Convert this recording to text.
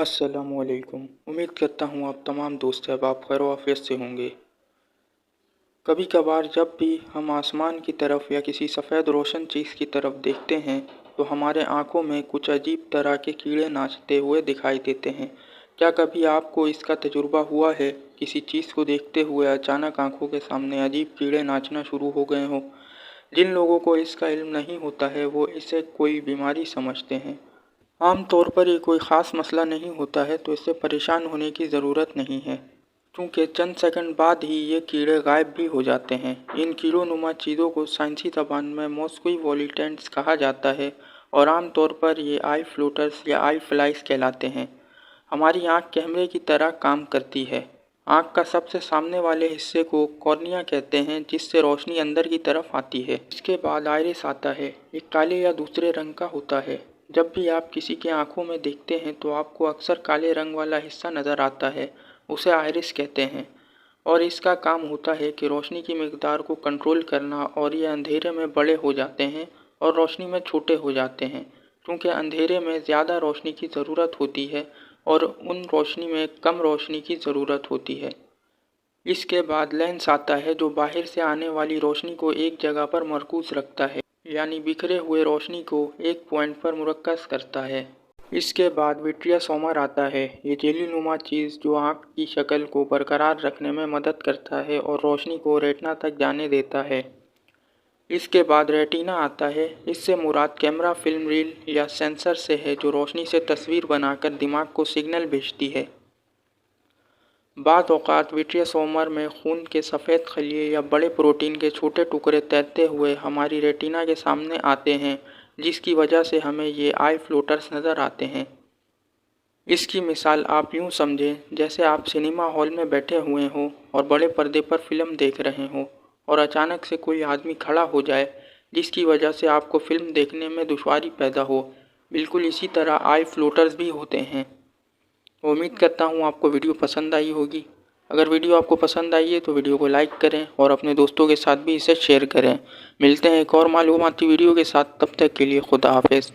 अस्सलामुअलैकुम। उम्मीद करता हूँ आप तमाम दोस्त अहबाब खैर आफियत से होंगे। कभी कभार जब भी हम आसमान की तरफ या किसी सफ़ेद रोशन चीज़ की तरफ देखते हैं तो हमारे आंखों में कुछ अजीब तरह के कीड़े नाचते हुए दिखाई देते हैं। क्या कभी आपको इसका तजुर्बा हुआ है? किसी चीज़ को देखते हुए अचानक आंखों के सामने अजीब कीड़े नाचना शुरू हो गए हों। जिन लोगों को इसका इल्म नहीं होता है वो इसे कोई बीमारी समझते हैं। आम तौर पर ये कोई ख़ास मसला नहीं होता है तो इससे परेशान होने की ज़रूरत नहीं है, क्योंकि चंद सेकंड बाद ही ये कीड़े गायब भी हो जाते हैं। इन कीड़ों नुमा चीज़ों को साइंसी ज़बान में मॉस्क्वी वॉलीटेंट्स कहा जाता है और आम तौर पर ये आई फ्लोटर्स या आई फ्लाइज कहलाते हैं। हमारी आँख कैमरे की तरह काम करती है। आँख का सबसे सामने वाले हिस्से को कॉर्निया कहते हैं, जिससे रोशनी अंदर की तरफ आती है। इसके बाद आइरिस आता है। ये काले या दूसरे रंग का होता है। जब भी आप किसी के आंखों में देखते हैं तो आपको अक्सर काले रंग वाला हिस्सा नज़र आता है, उसे आइरिस कहते हैं और इसका काम होता है कि रोशनी की मिकदार को कंट्रोल करना, और ये अंधेरे में बड़े हो जाते हैं और रोशनी में छोटे हो जाते हैं, क्योंकि अंधेरे में ज़्यादा रोशनी की ज़रूरत होती है और उन रोशनी में कम रोशनी की ज़रूरत होती है। इसके बाद लेंस आता है जो बाहर से आने वाली रोशनी को एक जगह पर मरकूज़ रखता है, यानी बिखरे हुए रोशनी को एक पॉइंट पर मुरक्कज़ करता है। इसके बाद विट्रियोसोमर आता है। ये जेली नुमा चीज़ जो आँख की शक्ल को बरकरार रखने में मदद करता है और रोशनी को रेटिना तक जाने देता है। इसके बाद रेटिना आता है। इससे मुराद कैमरा फिल्म रील या सेंसर से है जो रोशनी से तस्वीर बनाकर दिमाग को सिग्नल भेजती है। बाद औक़ात विट्रियोसोमर में खून के सफ़ेद खलिए या बड़े प्रोटीन के छोटे टुकड़े तैरते हुए हमारी रेटिना के सामने आते हैं, जिसकी वजह से हमें ये आई फ्लोटर्स नज़र आते हैं। इसकी मिसाल आप यूँ समझें जैसे आप सिनेमा हॉल में बैठे हुए हों और बड़े पर्दे पर फिल्म देख रहे हों और अचानक से कोई आदमी खड़ा हो जाए, जिसकी वजह से आपको फ़िल्म देखने में दुश्वारी पैदा हो। बिल्कुल इसी तरह आई फ्लोटर्स भी होते हैं। उम्मीद करता हूँ आपको वीडियो पसंद आई होगी। अगर वीडियो आपको पसंद आई है तो वीडियो को लाइक करें और अपने दोस्तों के साथ भी इसे शेयर करें। मिलते हैं एक और मालूमाती वीडियो के साथ, तब तक के लिए खुदा हाफिज़।